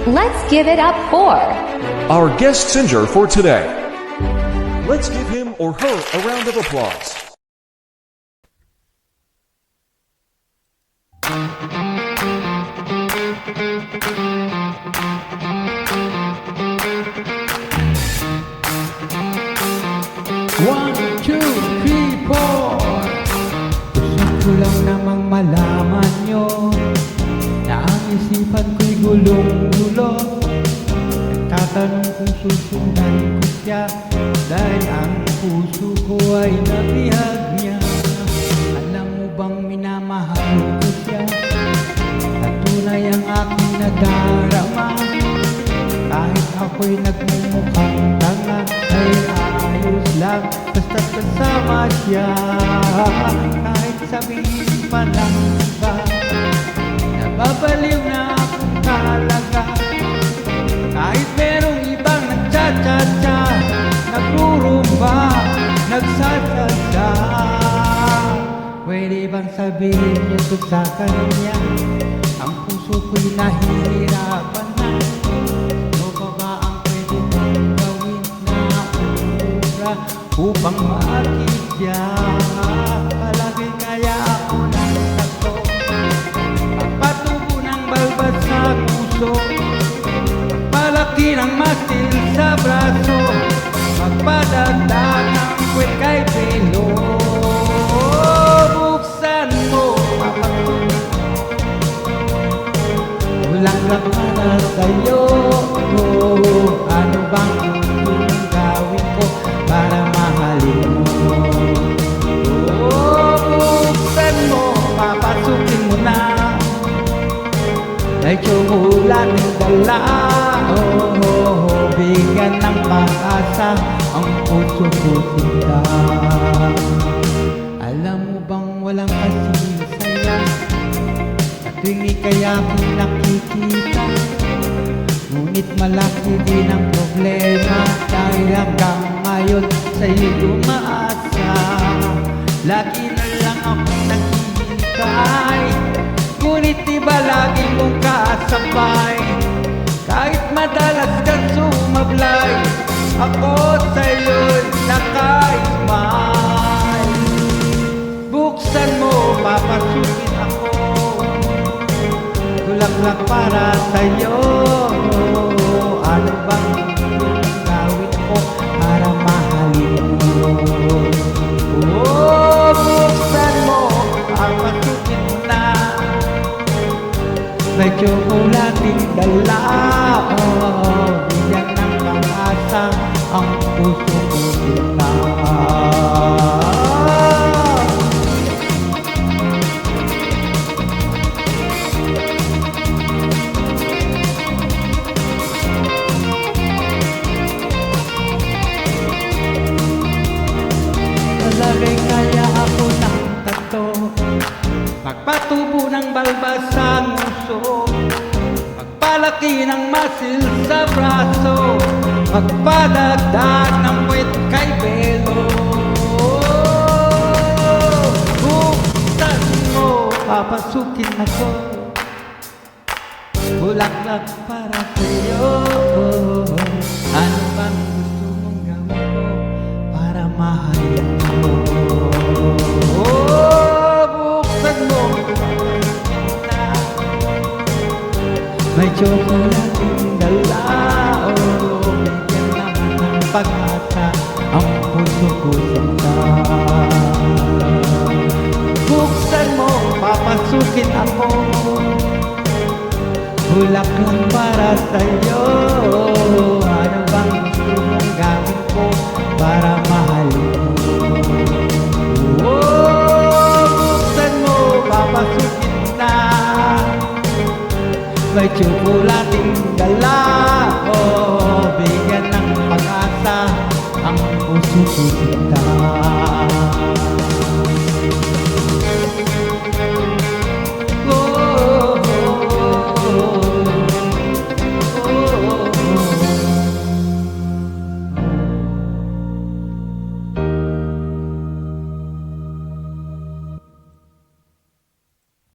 Let's give it up for our guest singer for today. Let's give him or her a round of applause. One, two, three, four. Gusto ko lang namang malaman nyo na ang isipan ko'y gulong-gulo. Nagtatanong kung susundan ko siya dahil ang puso ko ay nabihag niya. Alam mo bang minamahal ko siya na tunay ang aking nadarama? Kahit ako'y nagmumukhang tanga ay ayos lang basta't kasama siya. Kahit sabihin pa ng iba nababaliw na akong talaga. Kahit merong ibang nagcha-cha-cha, nagrurumba, nagsasadya, pwede bang sabihin niyo to sa kanya? Ang puso ko'y nahihirapan na. Ano ba ba ang pwede kong gawin na umura upang makikya? Palagi kaya ako ng tato, pagpatubo ng balbas sa puso, palaki ng matil sa braso, magpadagdag ng kwet kay pelo. Buksan mo, papatuloy, walang para sa'yo. Ano bang tutulong gawin ko para mahalin mo? Buksan mo, papasukin mo na, ay tsumulating dala. Bigyan ng pag-asa ang puso ko sinta. Alam mo bang walang kasing saya sa tuwing ika'y aking nakikita? Ngunit malaki din ang problema dahil hanggang ngayon sa'yo umaasa. Lagi na lang akong naghihintay, ngunit iba lagi mong kasabay. Kahit madalas kang sumablay, ako sa'yo'y naka-smile. Buksan mo, papasukin ako, tulaklak para sa'yo. Ano bang gawin ko para mahalin mo? Buksan mo, papasukin mo na, may tsokolating dala. Bigyan ng pag-asa ang puso ko sinta. Palagay kaya ako ng tato, magpatubo ng balbas sa nguso, magpalaki ng masil sa braso, magpadagdag ng puwet kay pelo. Buksan mo, papasukin ako, bulaklak para sa'yo. Ano bang gusto mong gawin ko para mahalin mo? Buksan mo, may tsokolating dala. Bigyan naman ng pag-asa ang puso ko sinta. Buksan mo, papasukin ako, bulaklak para sa'yo. Ano bang gusto mong gawin ko para mahalin mo? Buksan mo, papasukin na, may tsokolating dala. Bigyan ng pag-asa ang puso ko sinta.